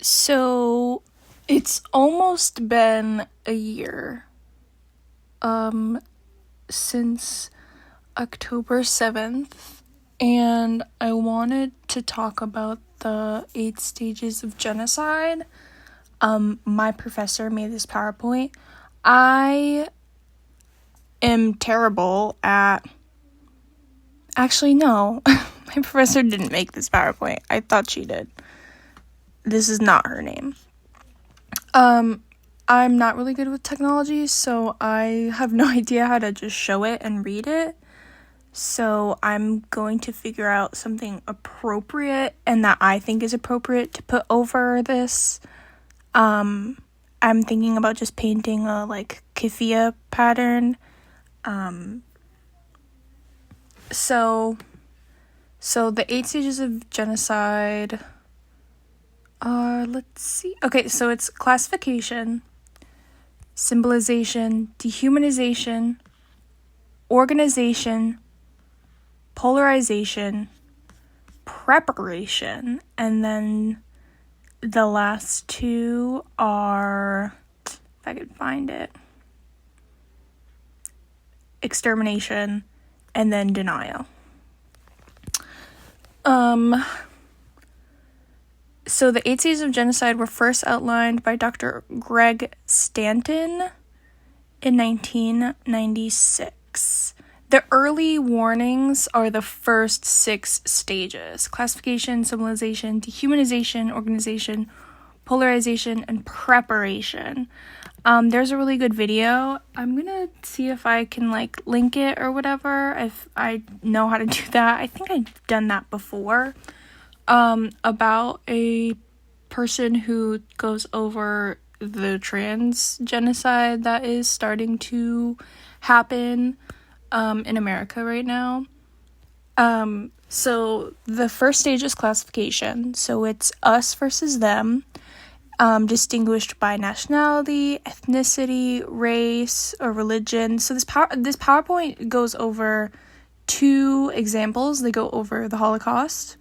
So it's almost been a year since October 7th, and I wanted to talk about the 8 stages of genocide. My professor made this PowerPoint. I am terrible at... Actually, no. My professor didn't make this PowerPoint. I thought she did. This is not her name. I'm not really good with technology, so I have no idea how to just show it and read it. So I'm going to figure out something appropriate and that I think is appropriate to put over this. I'm thinking about just painting a keffiyeh pattern. So the 8 stages of genocide are, let's see. Okay, so it's classification, symbolization, dehumanization, organization, polarization, preparation, and then the last two are, if I could find it, extermination, and then denial. So the 8 stages of genocide were first outlined by Dr. Greg Stanton in 1996. The early warnings are the first 6 stages: classification, symbolization, dehumanization, organization, polarization, and preparation. There's a really good video. I'm gonna see if I can link it or whatever, if I know how to do that. I think I've done that before. About a person who goes over the trans genocide that is starting to happen in America right now. So the first stage is classification. So it's us versus them, distinguished by nationality, ethnicity, race, or religion. So this PowerPoint goes over 2 examples. They go over the Holocaust,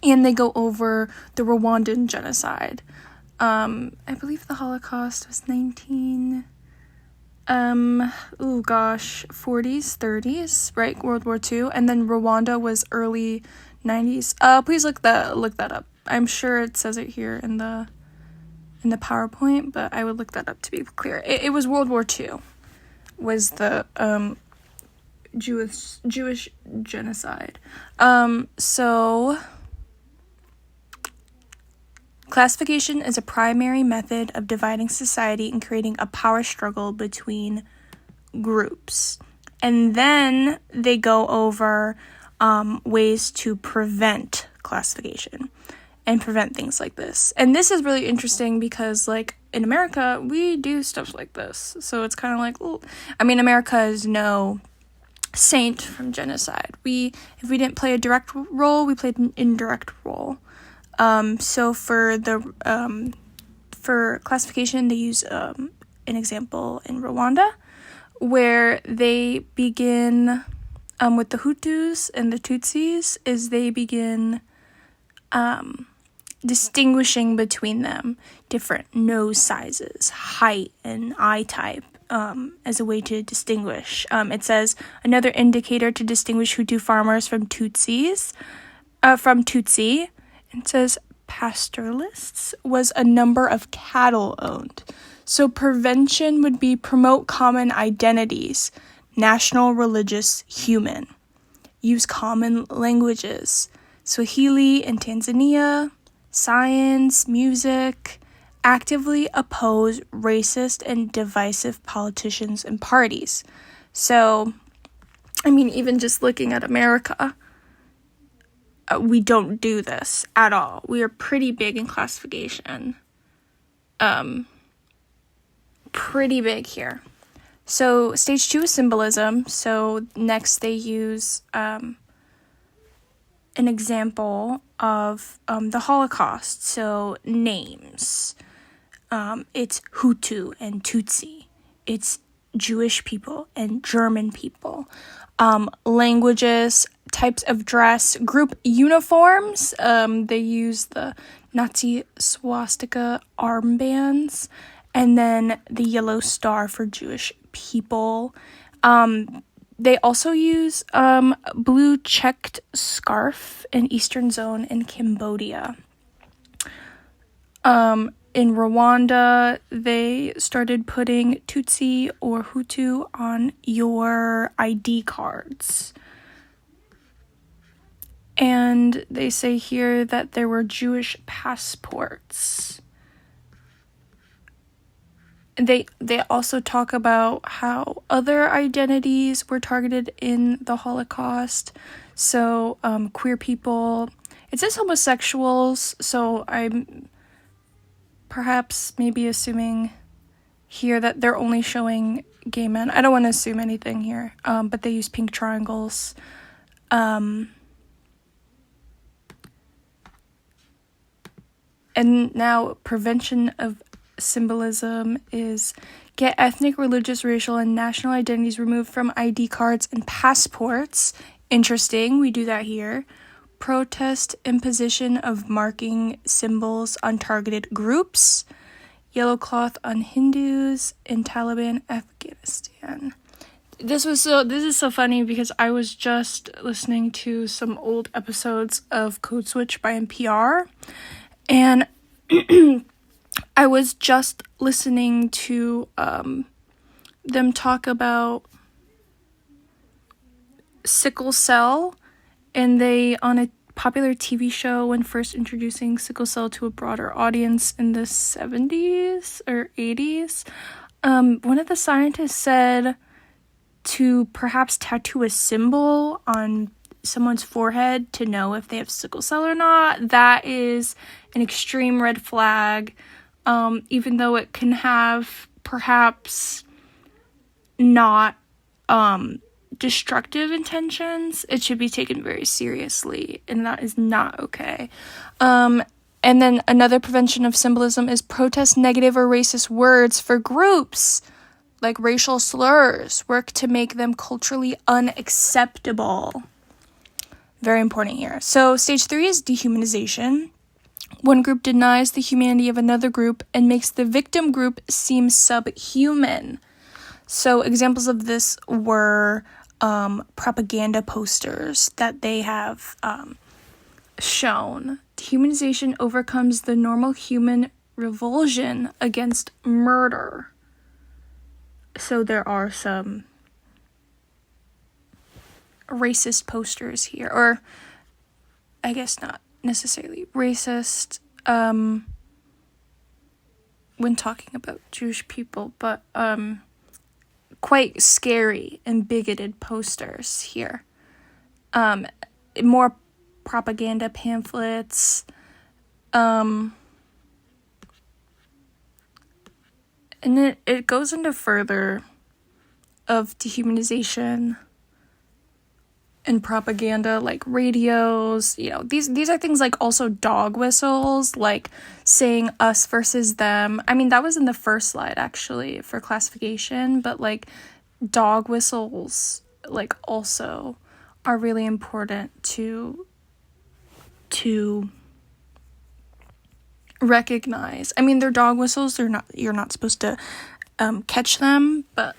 and they go over the Rwandan genocide. I believe the Holocaust was 40s, 30s, right? World War II. And then Rwanda was early 90s. Please look that up. I'm sure it says it here in the PowerPoint, but I would look that up to be clear. It was World War II, was the Jewish genocide. So classification is a primary method of dividing society and creating a power struggle between groups. And then they go over ways to prevent classification and prevent things like this. And this is really interesting because, in America, we do stuff like this. So it's kind of America is no saint from genocide. If we didn't play a direct role, we played an indirect role. So for classification, they use an example in Rwanda, where they begin with the Hutus and the Tutsis, is they begin distinguishing between them, different nose sizes, height, and eye type, as a way to distinguish. It says another indicator to distinguish Hutu farmers from Tutsi. It says pastoralists was a number of cattle owned. So prevention would be promote common identities, national, religious, human. Use common languages, Swahili in Tanzania, science, music. Actively oppose racist and divisive politicians and parties. So, even just looking at America, we don't do this at all. We are pretty big in classification. Pretty big here. So stage 2 is symbolism. So next they use an example of the Holocaust. So names. It's Hutu and Tutsi. It's Jewish people and German people. Languages, types of dress, group uniforms. They use the Nazi swastika armbands, and then the yellow star for Jewish people. They also use blue checked scarf in Eastern Zone in Cambodia. In Rwanda, they started putting Tutsi or Hutu on your ID cards. And they say here that there were Jewish passports. They also talk about how other identities were targeted in the Holocaust. So, queer people. It says homosexuals, so I'm perhaps maybe assuming here that they're only showing gay men. I don't want to assume anything here, but they use pink triangles. And now prevention of symbolism is get ethnic, religious, racial, and national identities removed from ID cards and passports. Interesting, we do that here. Protest imposition of marking symbols on targeted groups. Yellow cloth on Hindus in Taliban Afghanistan. This is so funny because I was just listening to some old episodes of Code Switch by NPR, and I was just listening to them talk about sickle cell, and they, on a popular TV show when first introducing sickle cell to a broader audience in the 70s or 80s, one of the scientists said to perhaps tattoo a symbol on someone's forehead to know if they have sickle cell or not. That is an extreme red flag, even though it can have perhaps not destructive intentions. It should be taken very seriously, and that is not okay. And then another prevention of symbolism is protest negative or racist words for groups, like racial slurs. Work to make them culturally unacceptable. Very important here. So stage 3 is dehumanization. One group denies the humanity of another group and makes the victim group seem subhuman. So examples of this were propaganda posters that they have shown. Dehumanization overcomes the normal human revulsion against murder. So there are some racist posters here, or I guess not necessarily racist when talking about Jewish people, but quite scary and bigoted posters here. More propaganda pamphlets, and it goes into further of dehumanization and propaganda, like radios, these are things like also dog whistles, like saying us versus them. I mean, that was in the first slide actually for classification, but like dog whistles like also are really important to recognize. I mean, they're dog whistles, you're not supposed to catch them, but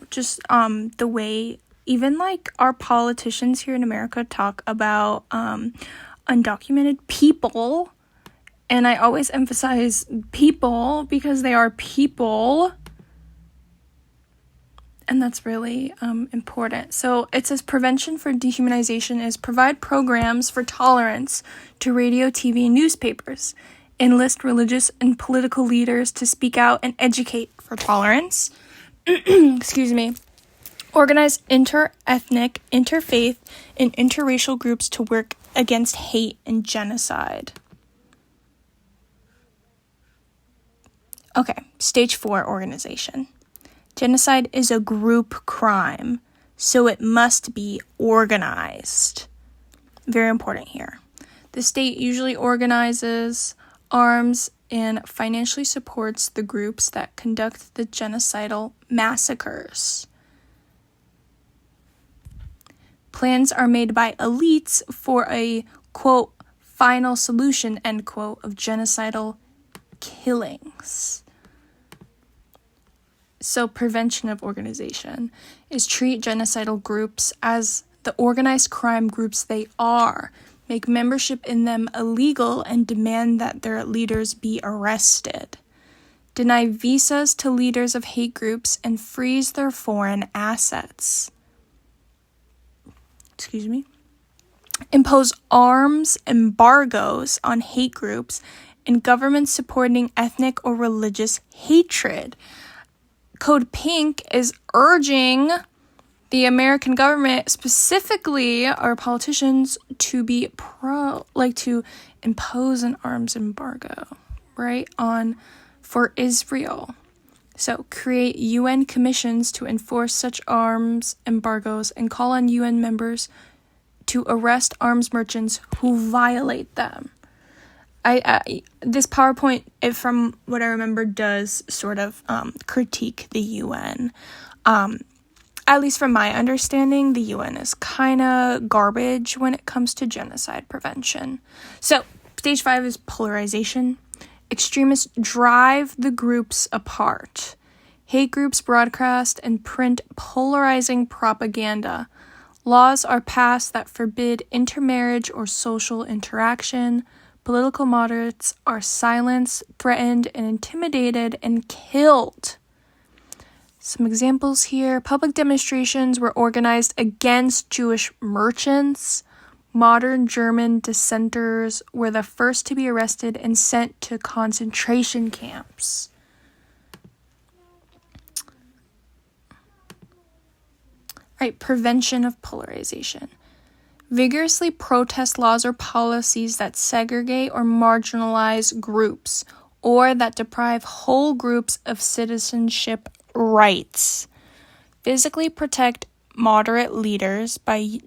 just the way even like our politicians here in America talk about undocumented people, and I always emphasize people because they are people, and that's really important. So it says prevention for dehumanization is provide programs for tolerance to radio, TV, and newspapers, enlist religious and political leaders to speak out and educate for tolerance, excuse me, organize inter-ethnic, interfaith, and interracial groups to work against hate and genocide. Okay, stage 4, organization. Genocide is a group crime, so it must be organized. Very important here. The state usually organizes, arms, and financially supports the groups that conduct the genocidal massacres. Plans are made by elites for a, quote, final solution, end quote, of genocidal killings. So prevention of organization is treat genocidal groups as the organized crime groups they are, make membership in them illegal, and demand that their leaders be arrested. Deny visas to leaders of hate groups and freeze their foreign assets. Impose arms embargoes on hate groups and governments supporting ethnic or religious hatred. Code Pink is urging the American government, specifically our politicians, to be to impose an arms embargo, right, for Israel. So create UN commissions to enforce such arms embargoes and call on UN members to arrest arms merchants who violate them. This PowerPoint, from what I remember, does sort of critique the UN. At least from my understanding, the UN is kind of garbage when it comes to genocide prevention. So, stage 5 is polarization. Extremists drive the groups apart. Hate groups broadcast and print polarizing propaganda. Laws are passed that forbid intermarriage or social interaction. Political moderates are silenced, threatened, and intimidated and killed. Some examples here. Public demonstrations were organized against Jewish merchants. Modern German dissenters were the first to be arrested and sent to concentration camps. Right, prevention of polarization. Vigorously protest laws or policies that segregate or marginalize groups or that deprive whole groups of citizenship rights. Physically protect moderate leaders by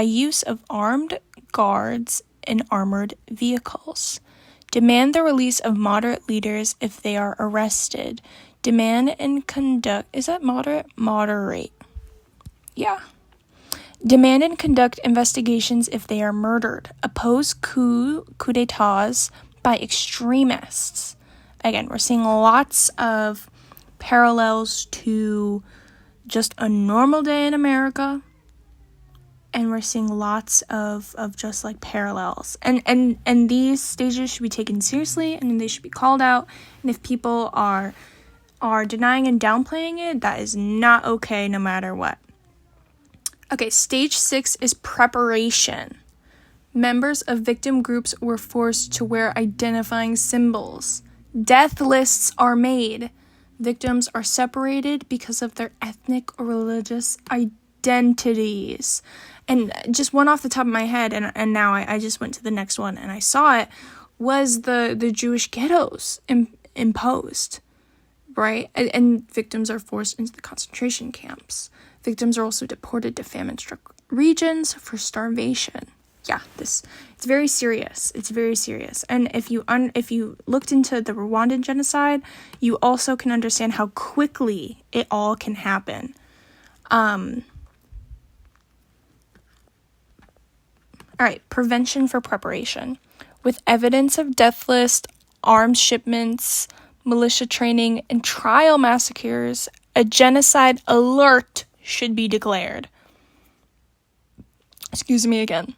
use of armed guards in armored vehicles. Demand the release of moderate leaders if they are arrested. Demand and conduct... Is that moderate? Moderate. Yeah. Demand and conduct investigations if they are murdered. Oppose coup d'etats by extremists. Again, we're seeing lots of parallels to just a normal day in America. And we're seeing lots of just like parallels. And these stages should be taken seriously and they should be called out. And if people are denying and downplaying it, that is not okay no matter what. Okay, stage 6 is preparation. Members of victim groups were forced to wear identifying symbols. Death lists are made. Victims are separated because of their ethnic or religious identities. And just one off the top of my head, and now I just went to the next one and I saw it, was the Jewish ghettos imposed, right? And victims are forced into the concentration camps. Victims are also deported to famine-struck regions for starvation. Yeah, it's very serious. It's very serious. And if you looked into the Rwandan genocide, you also can understand how quickly it all can happen. All right, prevention for preparation. With evidence of death list, arms shipments, militia training, and trial massacres, a genocide alert should be declared. Excuse me again.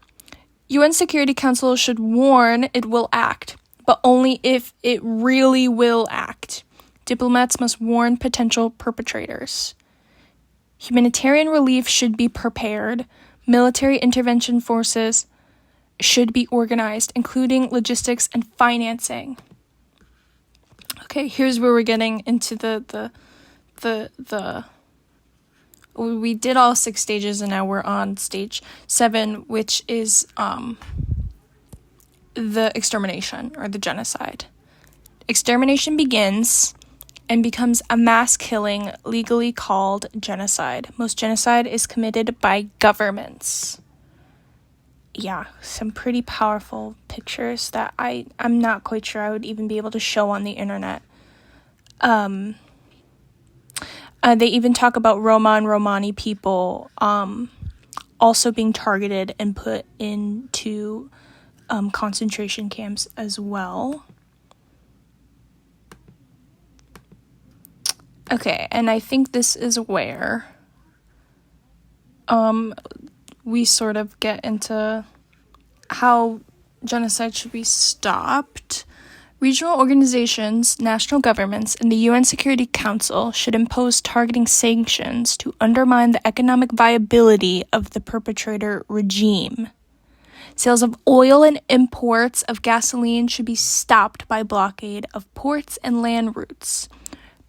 UN Security Council should warn it will act, but only if it really will act. Diplomats must warn potential perpetrators. Humanitarian relief should be prepared. Military intervention forces should be organized, including logistics and financing. Okay, here's where we're getting into the we did all 6 stages and now we're on stage 7, which is the extermination or the genocide. Extermination begins and becomes a mass killing legally called genocide. Most genocide is committed by governments. Yeah, some pretty powerful pictures that I'm not quite sure I would even be able to show on the internet. They even talk about Roma and Romani people also being targeted and put into concentration camps as well. Okay, and I think this is where we sort of get into how genocide should be stopped. Regional organizations, national governments, and the UN Security Council should impose targeting sanctions to undermine the economic viability of the perpetrator regime. Sales of oil and imports of gasoline should be stopped by blockade of ports and land routes.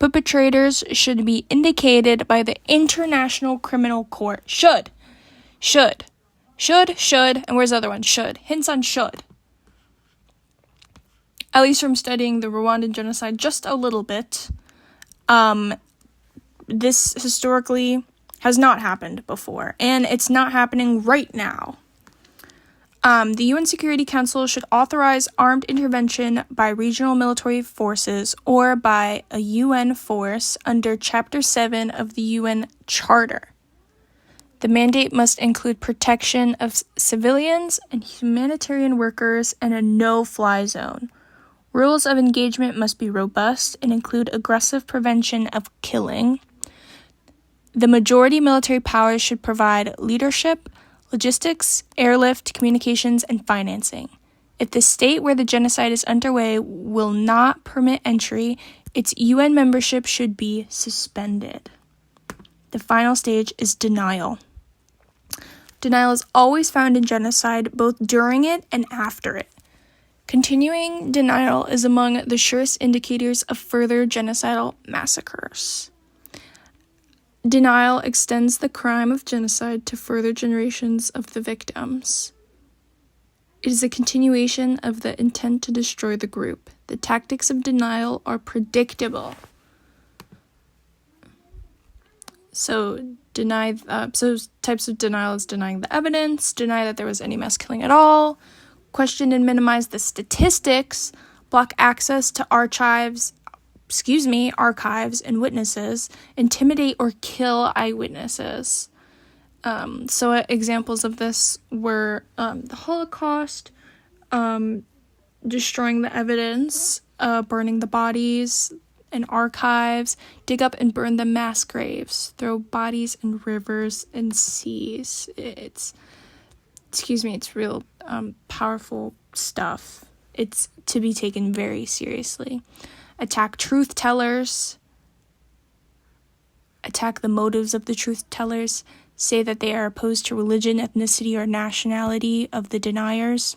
Perpetrators should be indicated by the International Criminal Court. Should, and where's the other one? Should. Hints on should. At least from studying the Rwandan genocide just a little bit, this historically has not happened before, and it's not happening right now. The UN Security Council should authorize armed intervention by regional military forces or by a UN force under Chapter 7 of the UN Charter. The mandate must include protection of civilians and humanitarian workers and a no-fly zone. Rules of engagement must be robust and include aggressive prevention of killing. The majority military powers should provide leadership, logistics, airlift, communications, and financing. If the state where the genocide is underway will not permit entry, its UN membership should be suspended. The final stage is denial. Denial is always found in genocide, both during it and after it. Continuing denial is among the surest indicators of further genocidal massacres. Denial extends the crime of genocide to further generations of the victims. It is a continuation of the intent to destroy the group. The tactics of denial are predictable. So types of denial is denying the evidence, deny that there was any mass killing at all, question and minimize the statistics, block access to archives and witnesses, intimidate or kill eyewitnesses. So examples of this were the Holocaust, destroying the evidence, burning the bodies and archives, dig up and burn the mass graves, throw bodies in rivers and seas. It's real powerful stuff. It's to be taken very seriously. Attack truth tellers, attack the motives of the truth tellers, say that they are opposed to religion, ethnicity, or nationality of the deniers,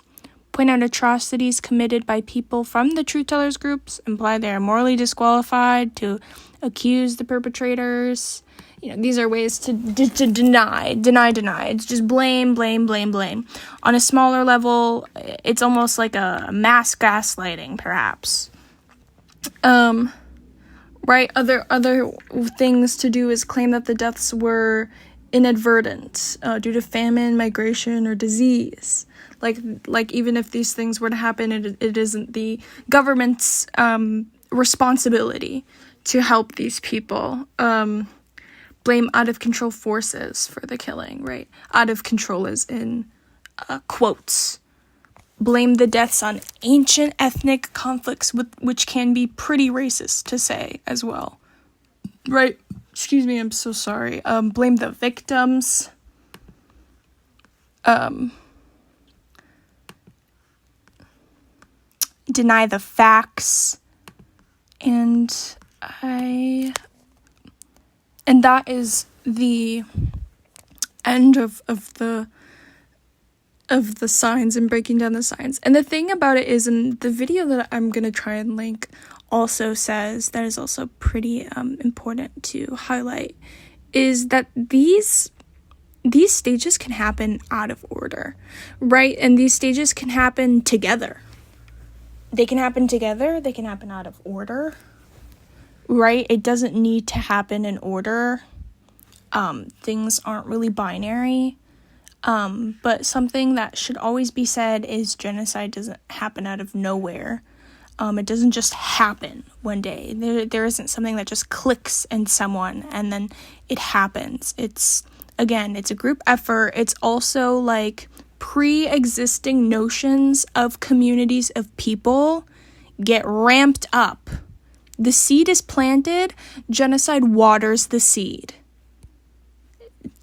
point out atrocities committed by people from the truth tellers groups, imply they are morally disqualified, to accuse the perpetrators. These are ways to deny. It's just blame. On a smaller level, it's almost like a mass gaslighting, perhaps. Right? Other things to do is claim that the deaths were inadvertent, due to famine, migration, or disease. Like even if these things were to happen, it isn't the government's responsibility to help these people. Blame out-of-control forces for the killing, right? Out of control is in quotes. Blame the deaths on ancient ethnic conflicts, which can be pretty racist to say as well. Right? Excuse me, I'm so sorry. Blame the victims. Deny the facts. And that is the end of the signs and breaking down the signs. And the thing about it is, in the video that I'm going to try and link also says, that is also pretty important to highlight, is that these stages can happen out of order, right? And these stages can happen together. They can happen together, they can happen out of order, right? It doesn't need to happen in order. Things aren't really binary. But something that should always be said is genocide doesn't happen out of nowhere. It doesn't just happen one day. There isn't something that just clicks in someone and then it happens. It's a group effort. It's also like pre-existing notions of communities of people get ramped up. The seed is planted, genocide waters the seed.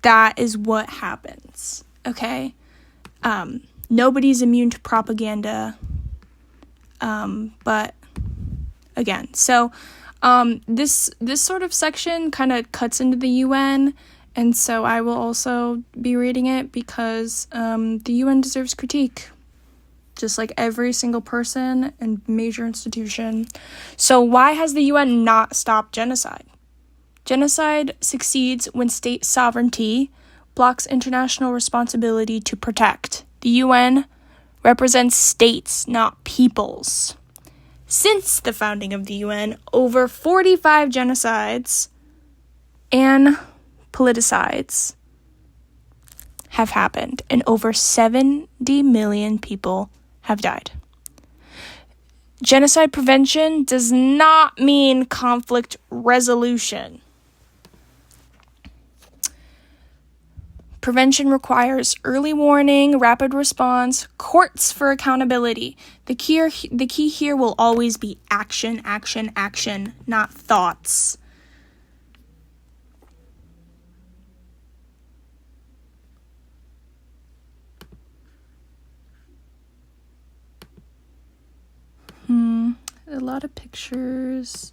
That is what happens, okay? Nobody's immune to propaganda, but again, so this sort of section kind of cuts into the UN, and so I will also be reading it because the UN deserves critique, just like every single person and major institution. So why has the UN not stopped genocide? Genocide succeeds when state sovereignty blocks international responsibility to protect. The UN represents states, not peoples. Since the founding of the UN, over 45 genocides and politicides have happened, and over 70 million people have died. Genocide prevention does not mean conflict resolution. Prevention requires early warning, rapid response, courts for accountability. The key here will always be action, action, action, not thoughts. A lot of pictures.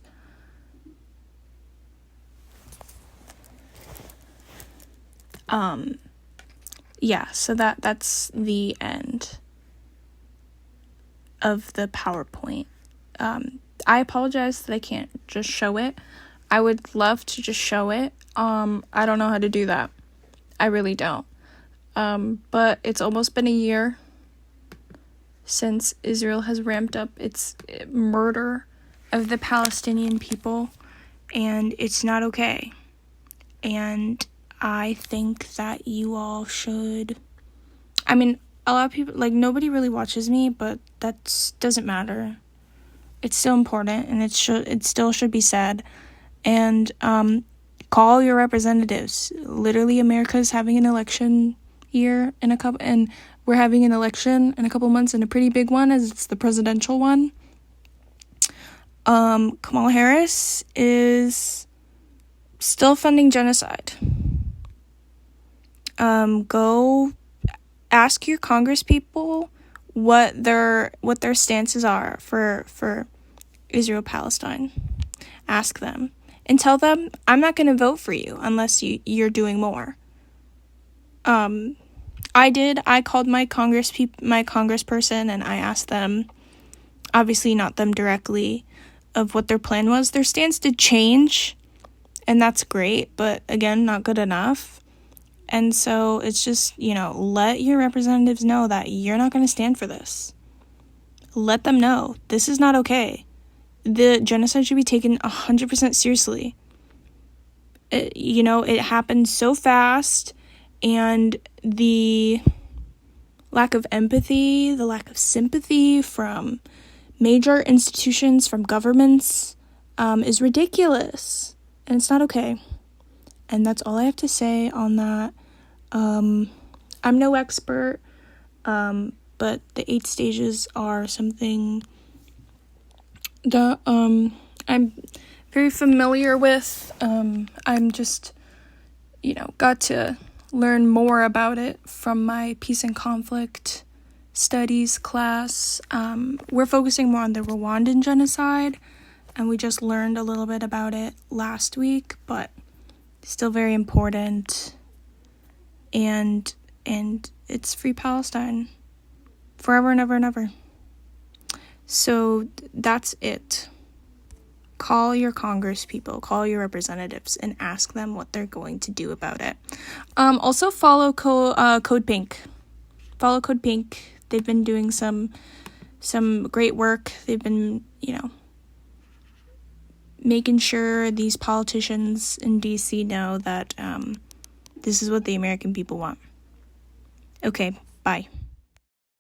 Yeah, so that's the end of the PowerPoint. I apologize that I can't just show it. I would love to just show it. I don't know how to do that. I really don't. But it's almost been a year since Israel has ramped up its murder of the Palestinian people, and it's not okay. And I think that you all should, I mean, a lot of people, like, nobody really watches me, but that doesn't matter. It's still important, and it still should be said. And call your representatives. Literally, America is having an election year and we're having an election in a couple months, and a pretty big one, as it's the presidential one. Kamala Harris is still funding genocide. Go ask your Congress people what their stances are for Israel-Palestine. Ask them and tell them, I'm not going to vote for you unless you're doing more. I called my congressperson, and I asked them, obviously not them directly, of what their plan was. Their stance did change, and that's great, but again, not good enough. And so it's just, let your representatives know that you're not going to stand for this. Let them know this is not okay. The genocide should be taken 100% seriously. It happened so fast, and the lack of empathy, the lack of sympathy from major institutions, from governments, is ridiculous. And it's not okay. And that's all I have to say on that. I'm no expert, but the 8 stages are something that I'm very familiar with. I'm just, got to learn more about it from my peace and conflict studies class. We're focusing more on the Rwandan genocide, and we just learned a little bit about it last week, but still very important. And it's free Palestine forever and ever and ever. So that's it. Call your Congress people, call your representatives, and ask them what they're going to do about it. Also follow Code Pink. Follow Code Pink. They've been doing some great work. They've been, making sure these politicians in DC know that this is what the American people want. Okay, bye.